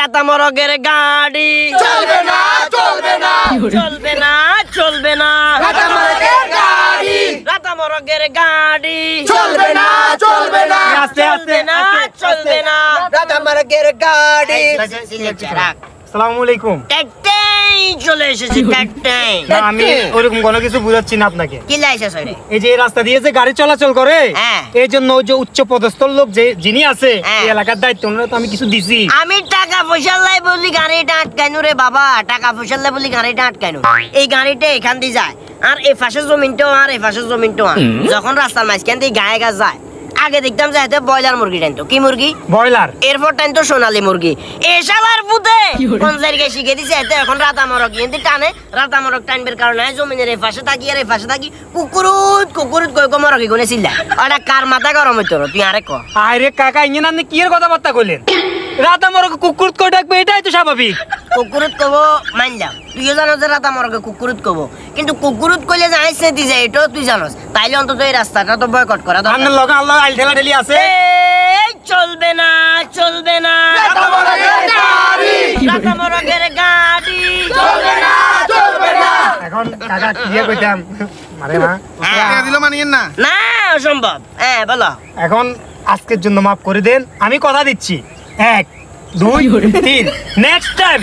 রাতা মরগের গাড়ি চলবে না চলবে না চলবে না চলবে না রাতা মরগের গাড়ি রাতা মরগের গাড়ি চলবে না চলবে না চলবে না চলবে না রাতা মরগের গাড়ি আসসালামু আলাইকুম। ট্যাকটাই চলে এসেছি ট্যাকটাই না আমি ওরকম কোনো কিছু বুঝাচ্ছি না আপনাকে। কি লাইছে সরে এই যে এই রাস্তা দিয়ে যে গাড়ি চলাচল করে হ্যাঁ। এই জন্য ওই যে উচ্চ পদস্থ লোক যে যিনি আছে হ্যাঁ। এই এলাকার দায়িত্ব ওনারা তো আমি কিছু দিছি। আমি টাকা পয়সা লাই বলি গাড়িটা আটকাইনু রে বাবা, টাকা পয়সা লাই বলি গাড়িটা আটকাইনু। এই গাড়িটা এখান দিয়ে যায় আর এই পাশে জমিনটাও আর এই পাশে জমিনটাও আর যখন রাস্তার মাঝখান দিয়ে গায়ে গাছ যায় আগে দেখতাম যে এতে ব্রয়লার মুরগি টাইতো, কি মুরগি ব্রয়লার, এরপর টাইতো সোনালী মুরগি। এই শালার পুতে কোন জায়গায় শিখে দিছে এতে এখন রাতা মরক কিন্তু টানে রাতা মরক টানবের কারণে জমিনের এই পাশে থাকি আর এই পাশে থাকি কুকুরুত কুকুরুত কই কো মরকি গুনে ছিলা ওটা কার মাথা গরম হইতো তুই আরে ক আরে কাকা ইঞ্জিন আপনি কি এর কথাবার্তা কইলেন? রাতা মরক কুকুর কই ডাকবে এটাই তো স্বাভাবিক। কুকুরুত কব মানলাম, তুইও জানো যে রাতা মরকে কুকুরুত কব, কিন্তু কুকুরুত কইলে যে আইছে দি যায় এটাও তুই জানোস, তাইলে অন্তত এই রাস্তাটা তো বয়কট করা দরকার। আপনার লগে আল্লাহ আইল ঠেলা ঠেলি আছে। এই চলবে না চলবে না রাতা মরগের গাড়ি রাতা মরকের গাড়ি চলবে না চলবে না এখন কাকা কি কইতাম মারে না টাকা দিলো মানিয়েন না না অসম্ভব। হ্যাঁ বলো। এখন আজকের জন্য মাফ করে দেন, আমি কথা দিচ্ছি 1 2 3 নেক্সট টাইম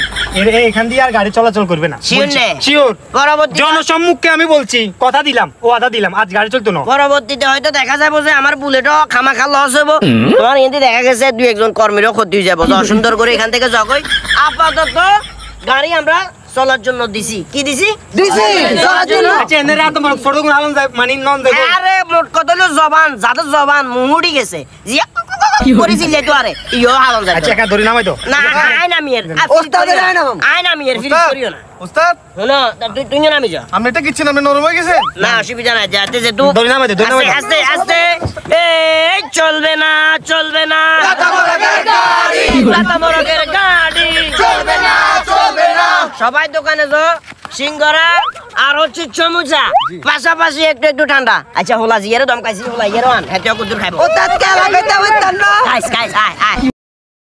এখান দিয়ে আর গাড়ি চলাচল করবে না। Sure নে? শিওর, পরবর্তী জনসম্মুখে আমি বলছি, কথা দিলাম ও আদা দিলাম, আজ গাড়ি চলতো না। পরবর্তীতে হয়তো দেখা যাবো যে আমার বুলেটও খামাখা লস হবো, তোমার এতে দেখা গেছে দুই একজন কর্মীরও ক্ষতি হয়ে যাবো। সুন্দর করে এখান থেকে জগই আপাতত গাড়ি আমরা চলার জন্য দিছি। কি দিছি? দিছি চলার জন্য। আচ্ছা এনে রাত আমার ফটোগুলো আলন যায় মানে নন যায়। আরে মোট কত হলো জবান, যাদের জবান মুহুড়ি গেছে জিয়া করেছিল তো আরে ইও হালন যায়। আচ্ছা একা ধরি নামাই তো। না আইন আমি এর ওস্তাদের আইন নামাম। আইন আমি এর ফিল করিও না। ওস্তাদ শোনো তুই নামি যা। আপনি এটা কিচ্ছেন আপনি নরম হয়ে গেছেন। না অসুবিধা নাই, যাতে যে তুই ধরি নামাই দে, ধরি নামাই দে। আস্তে আস্তে এই চলবে না চলবে না রাতা মরগের গাড়ি রাতা মরকের গাড়ি চলবে না চলবে না সবাই দোকানে তো সিঙ্গারা আর হচ্ছে চমুচা পাশাপাশি একটু একটু ঠান্ডা। আচ্ছা হোলা জিয়ারে দমকাইছি, হোলা ইয়েরো আন হেতেও কুদুর খাইবো। ওস্তাদ কে লাগাইতে হবে তান্ন খাইস খাইস আয় আয়।